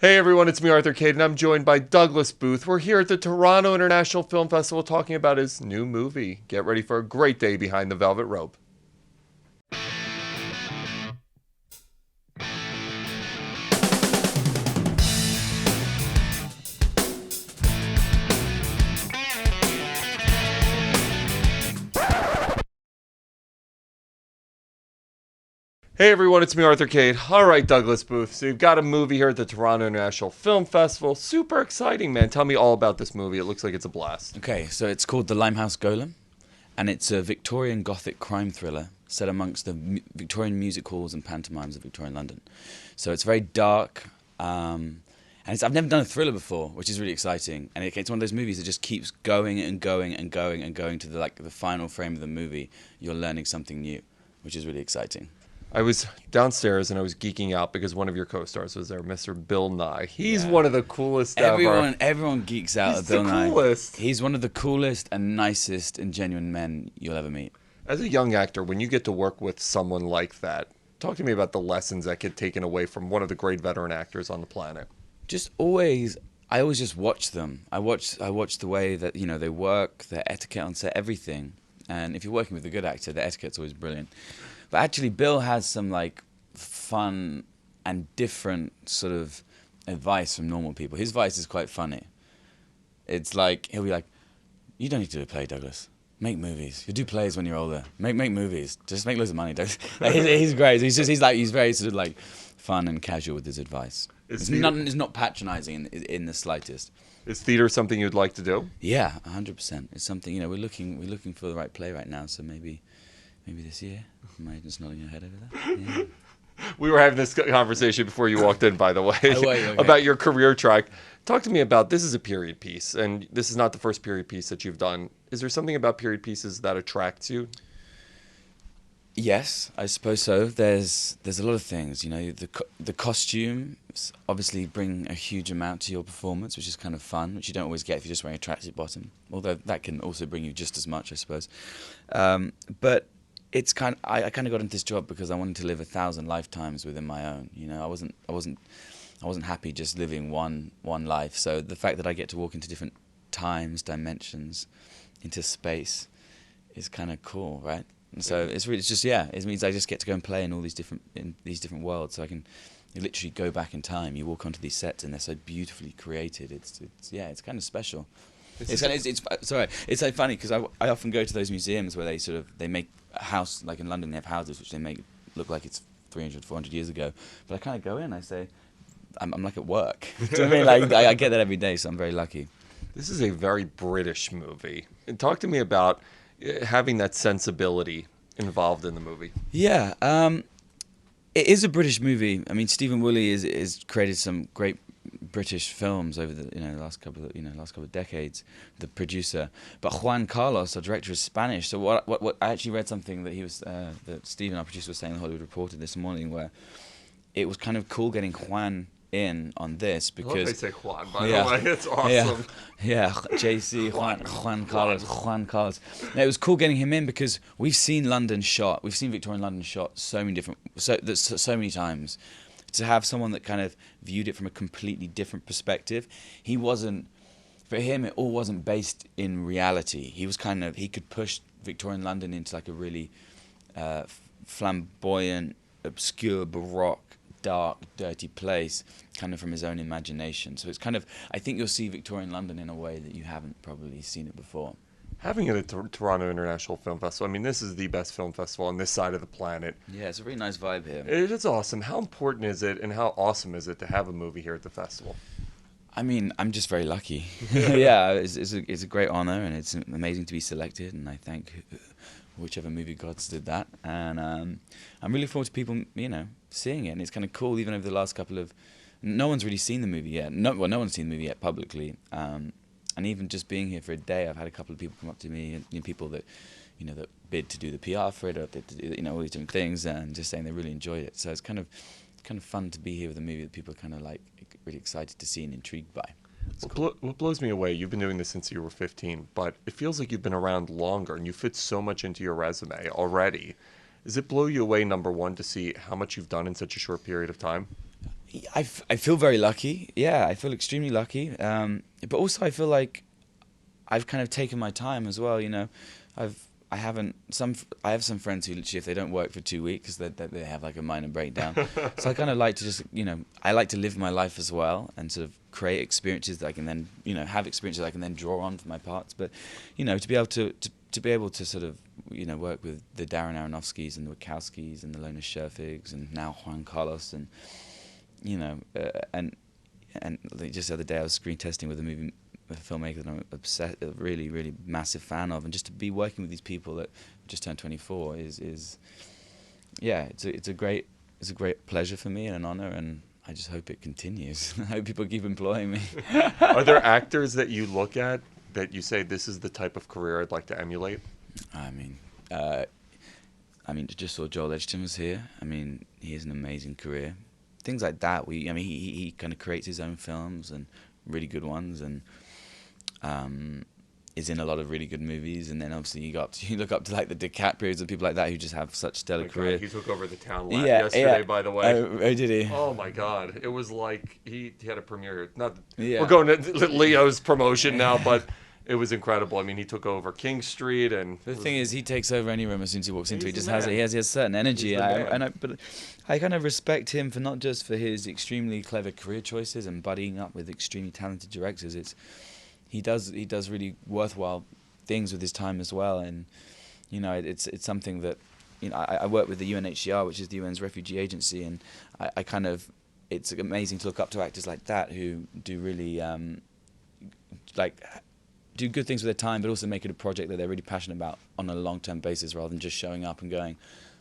Hey everyone, it's me, Arthur Kade, and I'm joined by Douglas Booth. We're here at the Toronto International Film Festival talking about his new movie. Get ready for a great day behind the velvet rope. Hey everyone, it's me, Arthur Kade. All right, Douglas Booth. So you've got a movie here at the Toronto International Film Festival. Super exciting, man. Tell me all about this movie. It looks like it's a blast. Okay, so it's called The Limehouse Golem, and it's a Victorian Gothic crime thriller set amongst the Victorian music halls and pantomimes of Victorian London. So it's very dark, and I've never done a thriller before, which is really exciting. And it's one of those movies that just keeps going and going and going and going to the final frame of the movie. You're learning something new, which is really exciting. I was downstairs and I was geeking out because one of your co-stars was there, Mr. Bill Nye. He's one of the coolest ever. Everyone geeks out at Bill Nye. He's the coolest. He's one of the coolest and nicest and genuine men you'll ever meet. As a young actor, when you get to work with someone like that, talk to me about the lessons that get taken away from one of the great veteran actors on the planet. I always just watch them. I watch the way that they work, their etiquette on set, everything. And if you're working with a good actor, the etiquette's always brilliant. But actually, Bill has some fun and different sort of advice from normal people. His advice is quite funny. It's like he'll be like, "You don't need to do a play, Douglas. Make movies. You'll do plays when you're older. Make movies. Just make loads of money." He's great. He's very sort of fun and casual with his advice. It's not patronising in the slightest. Is theater something you'd like to do? Yeah, 100%. It's something we're looking for the right play right now. So maybe this year. My agent's nodding her head over there. Yeah. We were having this conversation before you walked in, by the way, okay. About your career track. Talk to me about, this is a period piece, and this is not the first period piece that you've done. Is there something about period pieces that attracts you? Yes, I suppose so. There's a lot of things. The costumes obviously bring a huge amount to your performance, which is kind of fun, which you don't always get if you're just wearing a tracksuit bottom. Although that can also bring you just as much, I suppose. But it's I kind of got into this job because I wanted to live 1,000 lifetimes within my own. I wasn't happy just living one life. So the fact that I get to walk into different times, dimensions, into space, is kind of cool, right? And so it means I just get to go and play in all these different worlds. So I can literally go back in time. You walk onto these sets and they're so beautifully created. It's kind of special. It's so funny because I often go to those museums where they make a house, like in London they have houses which they make look like it's 300, 400 years ago. But I kind of go in, I say, I'm like at work. Do you know what I mean? I get that every day, so I'm very lucky. This is a very British movie. And talk to me about having that sensibility involved in the movie. Yeah, it is a British movie. I mean, Stephen Woolley is created some great British films over the last couple of decades. The producer, but Juan Carlos, our director, is Spanish. So what I actually read something that that Stephen, our producer, was saying in the Hollywood Reporter this morning, where it was kind of cool getting Juan in on this because I love they say Juan, by the way. It's awesome. Yeah, JC, Juan Carlos. Now, it was cool getting him in because we've seen London shot. We've seen Victorian London shot so many times. To have someone that kind of viewed it from a completely different perspective, for him, it all wasn't based in reality. He could push Victorian London into a really flamboyant, obscure, baroque, dark, dirty place, kind of from his own imagination. So it's I think you'll see Victorian London in a way that you haven't probably seen it before. Having it at the Toronto International Film Festival, I mean, this is the best film festival on this side of the planet. Yeah, it's a really nice vibe here. It is awesome. How important is it and how awesome is it to have a movie here at the festival? I mean, I'm just very lucky. Yeah, it's a great honor and it's amazing to be selected, and I thank whichever movie gods did that. And I'm really looking forward to people, seeing it. And it's kind of cool, even over the last couple of... No one's really seen the movie yet. No one's seen the movie yet publicly. And even just being here for a day, I've had a couple of people come up to me, and people that, that bid to do the PR for it, or bid to do, all these different things, and just saying they really enjoyed it. So it's kind of fun to be here with a movie that people are kind of really excited to see and intrigued by. What blows me away, you've been doing this since you were 15, but it feels like you've been around longer, and you fit so much into your resume already. Does it blow you away, number one, to see how much you've done in such a short period of time? I feel very lucky. Yeah, I feel extremely lucky. But also I feel like I've kind of taken my time as well. You know, I have some friends who literally, if they don't work for 2 weeks, they have like a minor breakdown. So I kind of like to just, you know, I like to live my life as well and sort of create experiences that I can then, you know, have experiences I can then draw on for my parts. But, you know, to be able to sort of, you know, work with the Darren Aronofskys and the Wachowskis and the Lona Scherfigs and now Juan Carlos and, you know, and just the other day I was screen testing with a filmmaker that I'm a really, really massive fan of, and just to be working with these people that just turned 24 is yeah, it's a great pleasure for me and an honor, and I just hope it continues. I hope people keep employing me. Are there actors that you look at that you say this is the type of career I'd like to emulate? I mean, just saw Joel Edgerton was here. I mean, he has an amazing career. Things like that. He kind of creates his own films and really good ones, and is in a lot of really good movies. And then obviously you look up to like the DiCaprios and people like that who just have such stellar careers. He took over the town yesterday, by the way. Oh, did he? Oh my God! It was like he had a premiere. Yeah. We're going to Leo's promotion now, but it was incredible. I mean, he took over King Street, and the thing is, he takes over any room as soon as he walks into it. He just has man. he has a certain energy. But I kind of respect him for not just for his extremely clever career choices and buddying up with extremely talented directors. He does really worthwhile things with his time as well, and you know, it's something that, you know, I work with the UNHCR, which is the UN's refugee agency, and I kind of, it's amazing to look up to actors like that who do really do good things with their time, but also make it a project that they're really passionate about on a long-term basis, rather than just showing up and going,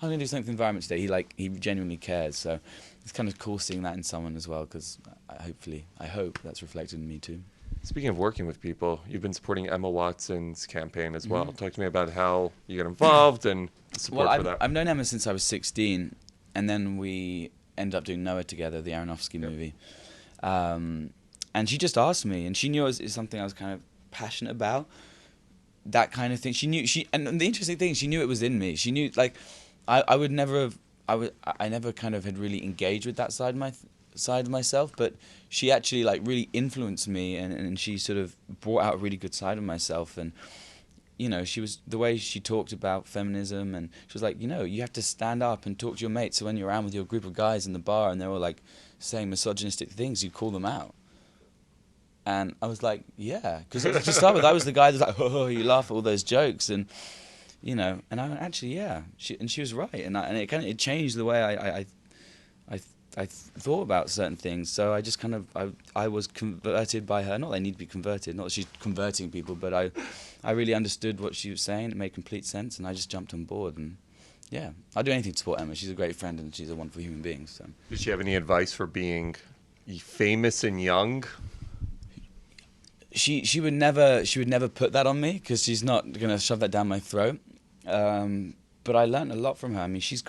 I'm going to do something for the environment today. He genuinely cares. So it's kind of cool seeing that in someone as well, because I hope that's reflected in me too. Speaking of working with people, you've been supporting Emma Watson's campaign as well. Talk to me about how you get involved and the support for that. I've known Emma since I was 16, and then we ended up doing Noah together, the Aronofsky movie. And she just asked me, and she knew it was something I was kind of passionate about, that kind of thing. And the interesting thing, she knew it was in me. She knew, like, I never kind of had really engaged with that side of myself, but she actually like really influenced me, and she sort of brought out a really good side of myself. And you know, the way she talked about feminism, and she was like, you know, you have to stand up and talk to your mates. So when you're around with your group of guys in the bar and they're all like saying misogynistic things, you call them out. And I was like, yeah, because to start with, I was the guy that's like, oh, you laugh at all those jokes, and you know, and I went, actually, yeah, she was right, and it changed the way I thought about certain things. So I just kind of I was converted by her. Not that I need to be converted, not that she's converting people, but I really understood what she was saying. It made complete sense, and I just jumped on board. And yeah, I'll do anything to support Emma. She's a great friend, and she's a wonderful human being. So did she have any advice for being famous and young? She would never put that on me, because she's not gonna shove that down my throat. But I learned a lot from her. I mean, she's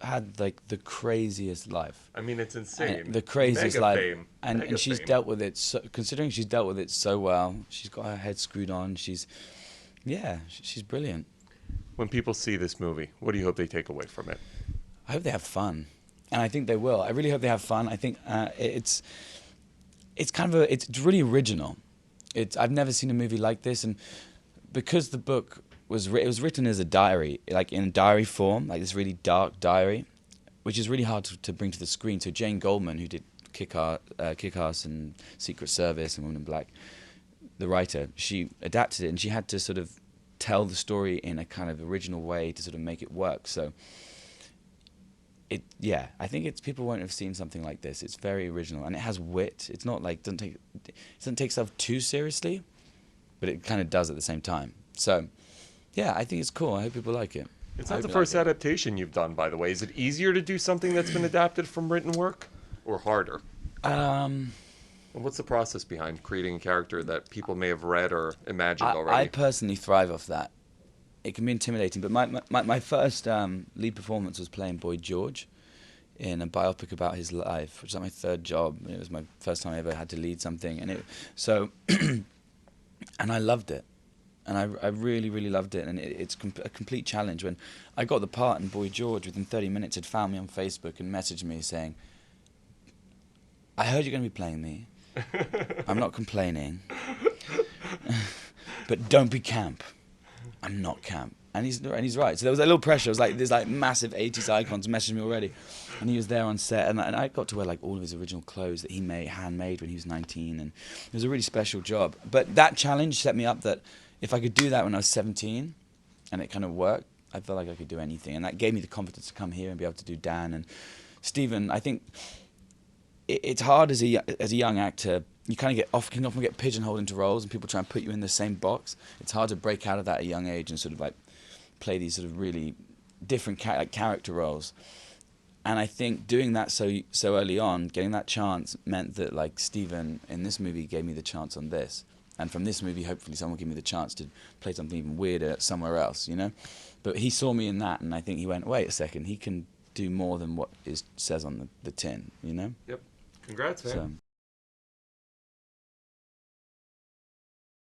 had like the craziest life. I mean, it's insane. The craziest Mega life, fame. and she's dealt with it. Considering she's dealt with it so well, she's got her head screwed on. She's brilliant. When people see this movie, what do you hope they take away from it? I hope they have fun, and I think they will. I really hope they have fun. I think it's really original. I've never seen a movie like this, and because the book it was written as a diary, like in diary form, like this really dark diary, which is really hard to bring to the screen. So Jane Goldman, who did Kick-Ass and Secret Service and Woman in Black, the writer, she adapted it, and she had to sort of tell the story in a kind of original way to sort of make it work. So I think people won't have seen something like this. It's very original, and it has wit. It's not like it doesn't take itself too seriously, but it kind of does at the same time. So yeah, I think it's cool. I hope people like it. It's not the first adaptation you've done, by the way. Is it easier to do something that's been adapted from written work, or harder? And what's the process behind creating a character that people may have read or imagined already? I personally thrive off that. It can be intimidating, but my first lead performance was playing Boy George in a biopic about his life, which was my third job. It was my first time I ever had to lead something, and and I loved it. And I really, really loved it, and it's a complete challenge. When I got the part, and Boy George, within 30 minutes, had found me on Facebook and messaged me saying, I heard you're going to be playing me. I'm not complaining. But don't be camp. I'm not camp. And he's right. So there was a little pressure. It was like there's like massive 80s icons messaging me already. And he was there on set, and I got to wear like all of his original clothes that he handmade when he was 19, and it was a really special job. But that challenge set me up that if I could do that when I was 17, and it kind of worked, I felt like I could do anything, and that gave me the confidence to come here and be able to do Dan and Stephen. I think it's hard as a young actor. You kind of can often get pigeonholed into roles, and people try and put you in the same box. It's hard to break out of that at a young age and sort of like play these sort of really different character roles. And I think doing that so early on, getting that chance, meant that like Stephen in this movie gave me the chance on this, and from this movie, hopefully, someone will give me the chance to play something even weirder somewhere else, you know. But he saw me in that, and I think he went, "Wait a second, he can do more than what says on the tin," you know. Yep. Congrats, man. So,